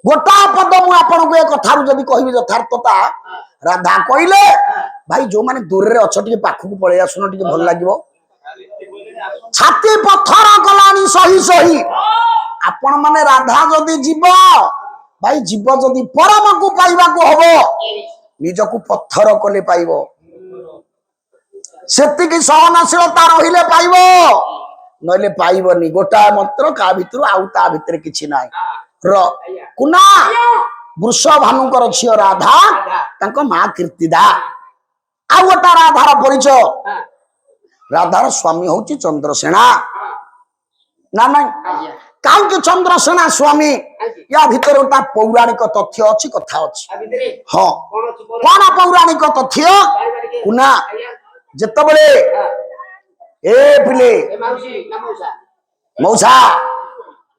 गोटा पद मुझे आपको एक कथार जब कह यथार्थता राधा कहले भाई जो मैंने दूर रे अच्छ टे पाखक पलि आसुन टे भल लगे छाती पत्थर गलानी सही सही आपण माने राधा जदि जीव भाई जीव जदि परम को पाइबा को हबो निजकू पत्थर कले पाइबो सेतिकी सहनशीलता रहिले पाइबो नले पाइबनी गोटा मंत्र का भितर आउ ता भितर किछि नाय र कुना वृष भानुकर छियो राधा तांको मां कीर्तिदा आ गोटा राधार परिचय राधार स्वामी होची चंद्रसेना ना ना काउ के चंद्रसेना स्वामी या भीतर गोटा पौराणिक तथ्य अछि कथा अछि हां कोन पौराणिक तथ्य कुना जतबले ए पिले मौसा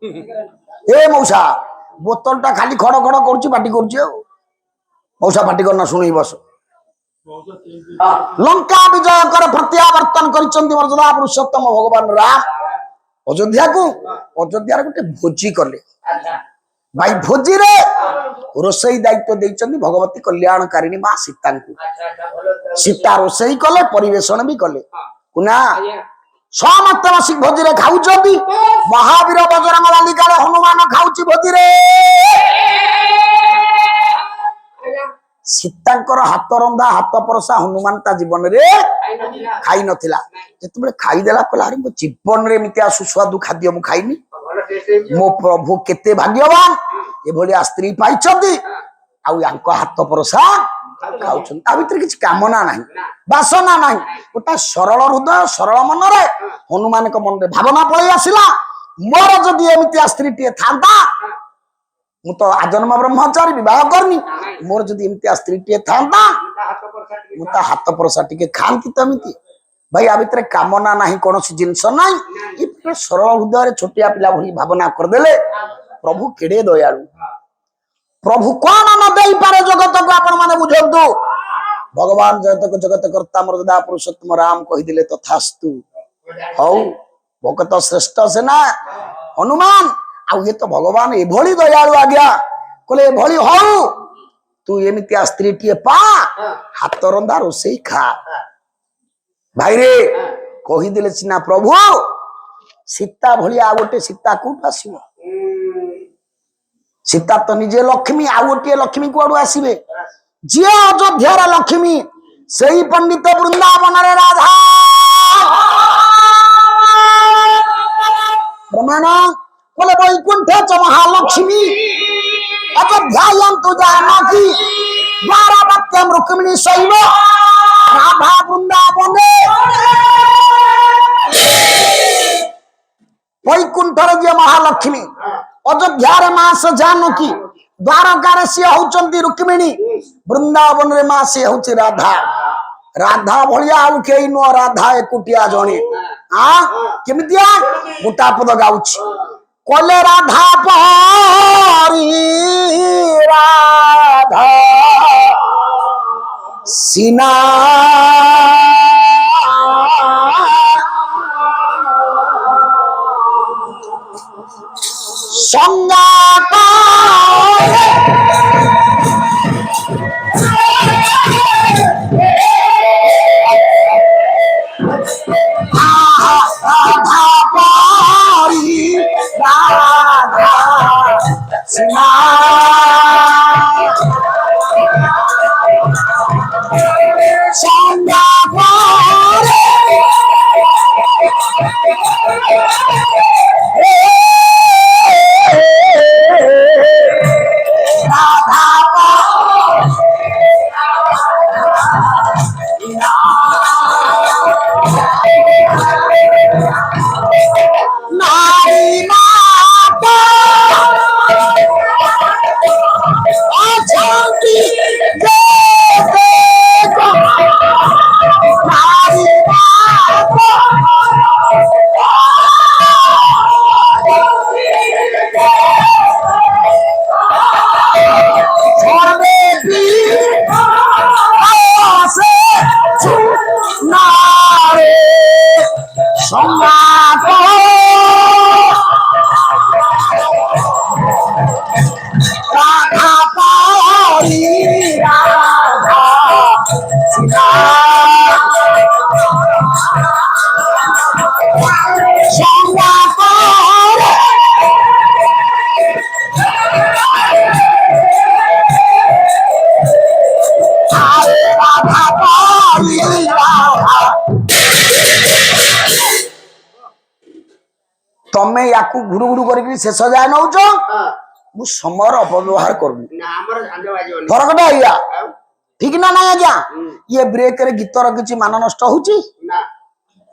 ए मौसा बोतल टा खाली खड़ खड़ करूची पाटी करूची मौसा पाटी करना सुनी बस लंका विजय कर प्रत्यावर्तन करिसंती मर्यादा पुरुषोत्तम भगवान राम अयोध्या को अयोध्या गोटे भोजी कले भाई भोजी रे रोसई दायित्व देइचंती भगवती कल्याणकारिणी मां सीता को सीता रोसई कले परिवेषण भी कले कुना समस्त बसिक भोजी रे खाउचंती महावीर बजरंग बालिका हनुमान खाउची भोजी रे सीतांकर हाथ रंधा हाथ परसा हनुमान ता जीवन रे खाई नथिला जेतबे खाई देला कहला अरे मो जीवन रे मित्या सुस्वादु खाद्य मु खाइनी मो प्रभु केते भाग्यवान ए भलिया स्त्री पाइचंती आ यांको हाथ परसा खाउछन आ भीतर किछ कामना नाही वासना नाही गोटा सरल हृदय सरल मन रे हनुमान को मन रे भावना पळै आसिला मोर जदि एमितिया स्त्री टे थांता मु तो आजन्म ब्रह्मचारी विवाह करनी मोर जदि एमितिया स्त्री टे थांता मु ता हाथ परसा टिके खांती तमिति भाई आ भीतर कामना नाही कोनोसी जिंस नाही ई सरल हृदय रे छोटिया पिला भली भावना कर देले प्रभु केडे दयालु प्रभु कौन न दे पारे जगत को आपण माने बुझंतु भगवान जगत जगत कर्ता मर्यादा पुरुषोत्तम राम कहि दिले तथास्तु हौ भगत श्रेष्ठ सेना हनुमान आ ये तो भगवान ए भली दयालु आज्ञा कोले ए भली हौ तू एमितिया स्त्री टिए पा हाथ रंधा रोसई खा भाई रे कहि दिले सिना प्रभु सीता भली आ गोटे सीता कोठ आसीबो सीता तो निजे लक्ष्मी आ गोटे लक्ष्मी कोडू आसीबे जे अयोध्यार लक्ष्मी सही पंडित वृंदावन रे राधा प्रमाण बोले वैकुंठ च महालक्ष्मी अयोध्यायं तु जानकी द्वारावत्यं रुक्मिणी सैव राधा वृंदावने वैकुंठ रे महालक्ष्मी अयोध्या मां से जानकी द्वारका रे से होचंती रुक्मिणी वृंदावन रे मां से होची राधा राधा भलिया आउ केई नो राधा एकुटिया जणी हां केमितिया गोटा पद गाउची कोले राधा परी राधा सीना संगाता राधा पारी राधा सीना संगाता तमें या घुड़ू घुड़ू कर शेष जाए नौच मु समय अपव्यवहार करूँ फरकटा आज्ञा ठीक ना ना आज्ञा ये ब्रेक रे गीतर किसी मान नष्ट होची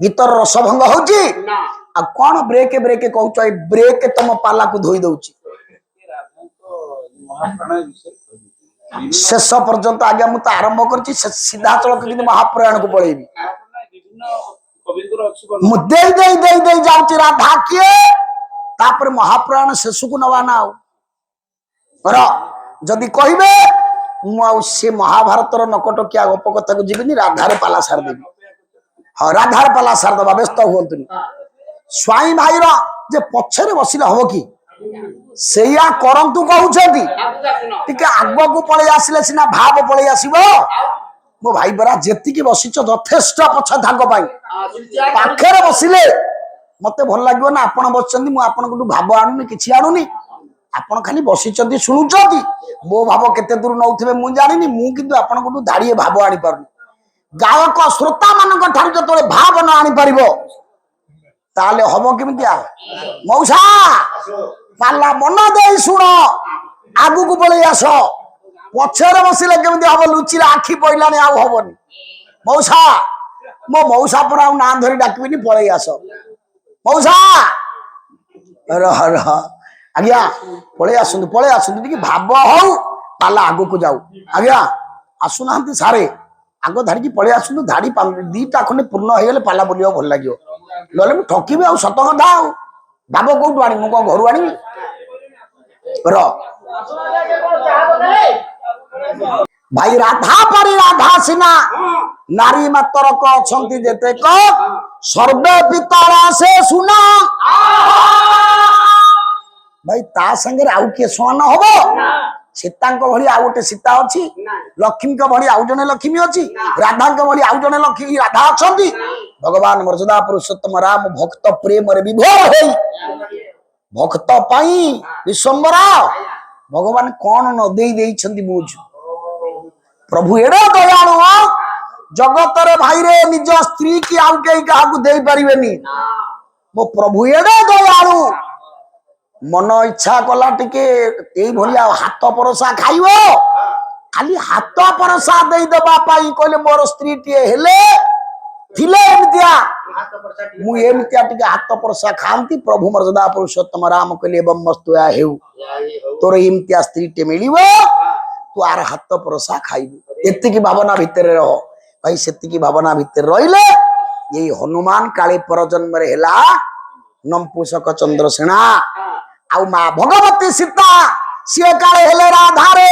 गीतर रसभंग होची आ कौन ब्रेक ब्रेक कहूच ब्रेक तुम पाला को धोई दउची शेष पर्यंत आज्ञा मु तो आरंभ कर सीधा चलक कि महाप्रयाण को पलैबी जाऊँ राधा किए तापर महाप्रयाण शेष को नवा ना जदि कहे मुझे महाभारतर नकटकिया गप कथा को जीविनी राधार पाला सारदेवी हाँ राधार पाला सारदबा व्यस्त हूँ स्वाई भाई जे पछरे बसिले हम कि सेया करंतु कहउछती टिके आगो को पळे आसिले सिना भाव पळे आसीबो मो भाई बरा जेति की बसिच यथेष्ट पछ धाग पाई पाखरे बसिले मते भल लागो ना आपण बसचंदी मु आपण को भाव आनुनी किछि आनुनी आपण खाली बसिचंदी सुनुचंदी मो भाव केते दूर नउथिबे मु जानिनी मु किंतु आपण को धाड़िए भाव आनी पारुनी गायक श्रोता मानक ठार जतोले भाव न आनी परिबो ताले हम केमितिया मौसा पाला मन दे शुण आगु को पळे आस पछरे बसिले केमिति हम लुचिरा आखि पइलानी आउ हबनी मौसा मो मौसा पर आ ना धरि डाकबिनी पळे आस मौसा रह रह आज्ञा पळे आसुंतु टिके भाव हौ पाला आगु को जाऊ आज्ञा आसुनांती सारे आगो धाड़ी की पळे आसुंतु धाड़ी दीटा खंडे पूर्ण हो गले पाला बोलियो भल लागियो नले मु ठकीबे आ सत कथा आ बाबा कोठु आनी मु को घरु आनी र भाई राधा परी राधा सिना नारी मात्र को अछंती जेते को सर्वे पितर से सुना भाई ता संगे आउ के समान होबो सीता भली आउ गोटे सीता अच्छी लक्ष्मी भली आउ जने लक्ष्मी अच्छी राधा भली आउ जने लक्ष्मी राधा अच्छा भगवान मर्यादा पुरुषोत्तम राम भक्त प्रेम रे विभोर होई भक्त पाई विश्वम्बरा भगवान कौन न देई देई छंदी बुझ प्रभु एडे दयालु जगत रे भाई रे निज स्त्री की आउ के काहाकू देई परिबेनी मो प्रभु एडे दयालु मन इच्छा कला टिके एई भलिया हाथ परसा खाइबो खाली हाथ परसा देई दबा पाई कहले मोर स्त्री टिए हेले थिले एमतिया मु एमतिया टिके हाथ परसा खांती प्रभु मर्यादा पुरुषोत्तम राम कहले एवं मस्तुया हेउ तोर एमतिया स्त्री टे मिलिबो तू आर हाथ परसा खाइबो एति की भावना भितर रह भाई सेति की भावना भितर रहिले यही हनुमान काले पर जन्म रे हेला नंपुसक चंद्रसेना आउ माँ भगवती सीता सी काले हेले राधा रे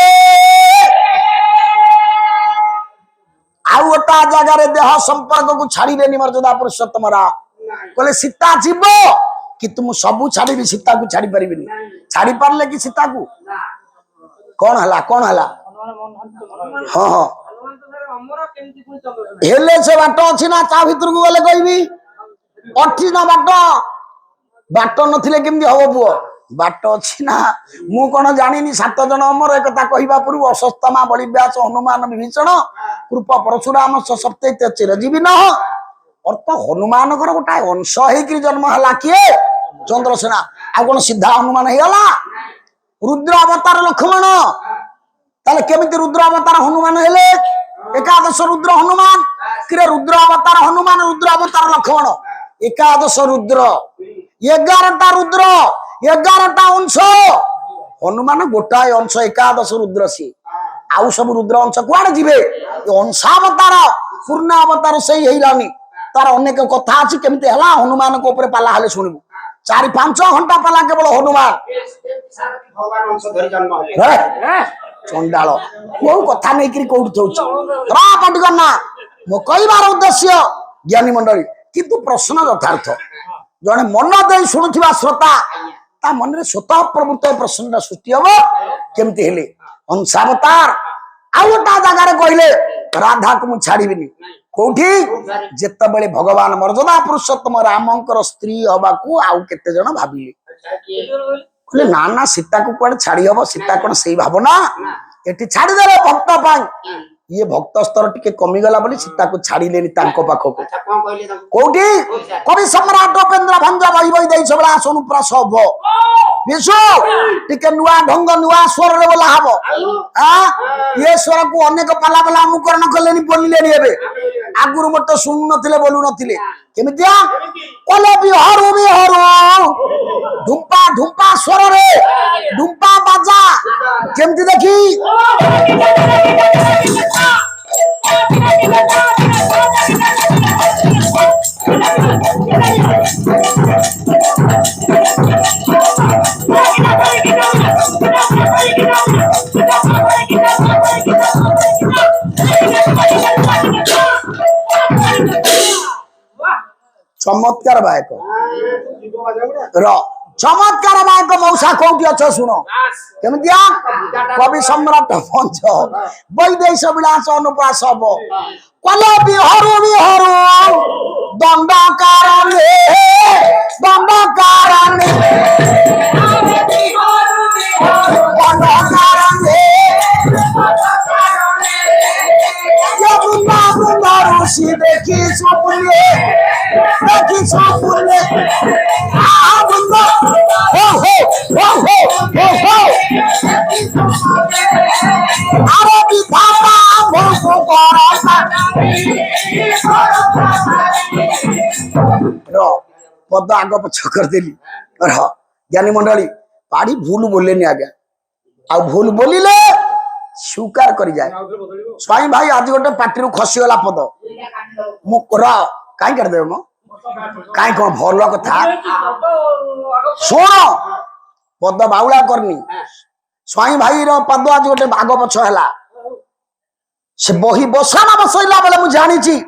आउ गोटा जगार देह संपर्क को छाड़े मर्यादा पुरुषोत्तम राम कहले सीता जीव कि तुम सबू छाड़ी सीता को छाड़ी पारि छाड़ी पारे कि सीता को कौन हला हाँ हाँ हेले से बाट अच्छी ना ता भीतर को गले कहबी अच्छी ना बाट नथिले केमती हबो पुओ बाट अच्छी ना मु कौन जानी 7 जन अमर एक कहवा पूर्व अश्वत्थामा बलिव्यास हनुमान विभीषण कृप परशुराम सप्तैत चिरजीवी न अर्थ हनुमान गोटा अंश हो जन्म है किए चंद्रसेना आ कौन सीधा हनुमान होगला रुद्र अवतार लक्ष्मण ताले केमिति रुद्र अवतार हनुमान हेले एकादश रुद्र हनुमान कि रुद्र अवतार हनुमान रुद्र अवतार लक्ष्मण एकादश रुद्र 11टा रुद्र 11टा अंश हनुमान गोटाए अंश एकादश रुद्र सी आउ सब रुद्र अंश कुआड़े जीवे अंशावतार पूर्ण अवतार से ही तार अनेक कथा अच्छी केमिति हला हनुमान को ऊपर पाला हेले शुणबू 4-5 घंटा पाला केवल हनुमान चंडाल को कथा नहीं करी कोउठ रा पाटी करना मो कहबार उद्देश्य ज्ञानी मंडली किंतु प्रश्न यथार्थ जने मन दे शुणुथिबा श्रोता ता मन रे स्वतः प्रवृत्त प्रश्न सृष्टि हम केमती हेले अंशावतार आउ गोटा जगार कहले राधा को मु छाड़ीबिनी कोठी जेते बेले भगवान मर्यादा पुरुषोत्तम रामंकर स्त्री हबा को आउ केते जण भाबिले कहले ना ना सीता को कुआडे छाड़ी हबो सीता कोन सेही भावना एठी छाड़ी देले भक्त पाई ये भक्त स्तर टिके कमिगला बोली सीताको छाड़िलेनी तांको पाखको कोठी कवि सम्राट उपेन्द्र भंज भई भई देई सबला आसन प्रसव विशु टिके नुआ ढंग नुआ स्वर रे बोला हबो ये स्वर को अनेक पाला पाला अनुकरण कलेनी बोलिलेनी एबे आगुरु मत सुनु नथिले बोलु नथिले केमितिया कोले बिहारू ढुम्पा ढुम्पा स्वर रे ढुम्पा बाजा केमति देखी चमत्कार बायक चमत्कार बायक मौसा कौटी अच्छ शुण केमितिया कवि सम्राट पंच वैदेश विलास अनुप्रास कले बिहरु दंडकारणे ऋषि देखी सपने अरे विधाता पद आग पछ करदेली ज्ञानी मंडली पाड़ी भूल बोलेनी आज्ञा आ भूल बोलिले स्वीकार कर जाए स्वाई भाई आज गोटे पार्टी खसीगला पद मु कहीं करदे मो कहीं कौन भल कथा शुण पद बाउला करनी स्वाई भाई पद आज गोटे आग पछ है से बही बसाना बसैला बेले मुझे जानी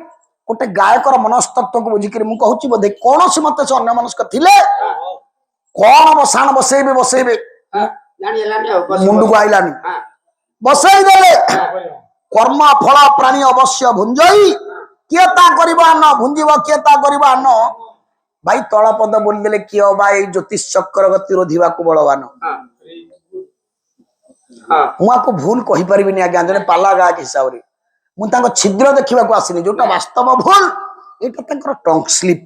गोटे गायकर मनस्तत्व को बुझिक मुझे बोधे कौन सी मत से अन्य मनस्क थिले कौन बसाण बसैबे मुंड को आईलानी बसई देले कर्म फल प्राणी अवश्य भुंजई किएता करिबा न भुंजीब किएता करिबा न भाई तळ पद बोल देले किए बा ए ज्योतिष चक्र गति रोधिबा को बळवान मुआ को भूल कहि परिबिनी आज्ञा जने पाला गा के हिसाब रे मु तांको छिद्र देखिबा को आसिनी जोटा वास्तव भूल एटा तांकर टंग स्लिप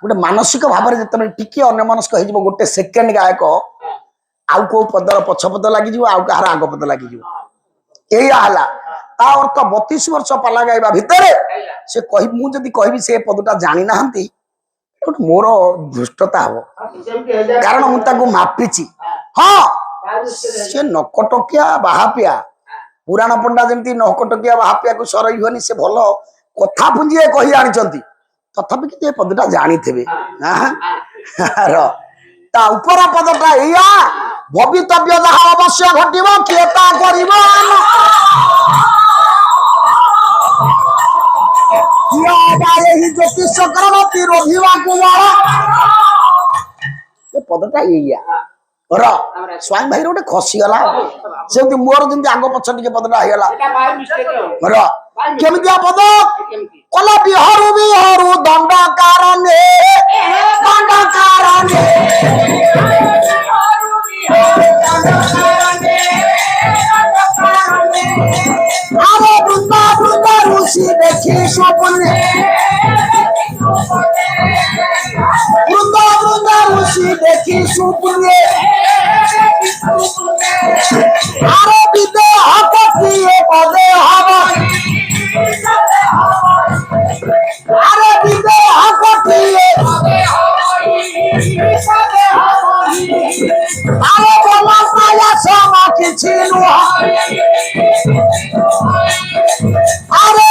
गोटे मानसिक भाव रे जतने टिके अन्य मनस्क हे जिवो गोटे सेकंड गायक आउ को पदर पछ पद लागि जिवो आउ कहार आग पद लागि जिवो एया हला ता अर्थ 32 वर्ष पाला गाइबा भितरे से कहि मु जदी कहबी से पदटा जानि नाहंती मोर दुष्टता हो कारण मु ताको मापिची हां से नकटकिया बाहापिया पुराण पंडा जेमती नकटकिया बाहापिया को सरई होनी से भलो कथा पुंजिए कहि आनिचंती तथापि कि पदटा जानि थेबे हां ता ऊपर पदटा एया भवितव्य जहा अवश्य घटिबो केता करिबो या बारे ही ज्योतिष चक्रवर्ती रोधिवा कुमार ये पदटा एया र स्वाई भाई रोटे खसी गला सेमती मोर जंती आगो पछ टिके पदटा हेला र केमितिया पद कला बिहरु दंडकारणे अरे वृंदा ऋषि देखी सपने वृंदा ऋषि देखी सपने अरे विदेह पतिए पदे हवा अरे विदेह पतिए अरे बोला पाया समा किछि अरे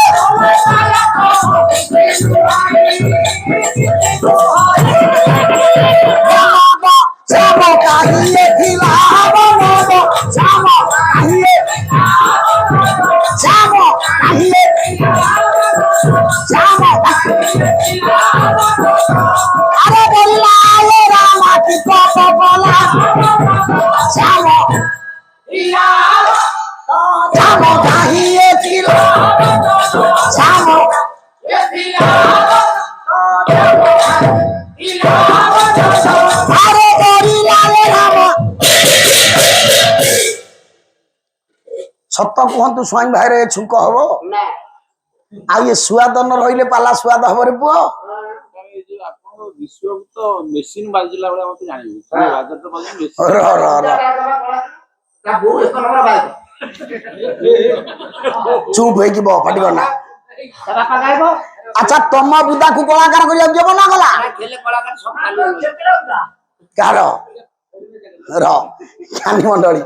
श्याम काहिए खिलाव श्याम काहिए अरे बोला ये रामा की पापा बोला श्याम काहिए ସତ କୁହନ୍ତୁ ସ୍ୱାଇଁ ଭାଇରେ ଛୁଙ୍କ ହବ ଆଉ ଏ ସୁଆଦ ନ ରହିଲେ ପାଲା ସୁଆଦ ହବରେ ପୁଅ ଚୁପ ହେଇକି ବହ ପାଟି କରନା ଆଚ୍ଛା ତମ ବୁଦାକୁ କଳାକାର କରିବାକୁ ଯିବ ନା ଗଲା କାହାର ର ଜ୍ଞାନୀ ମଣ୍ଡଳୀ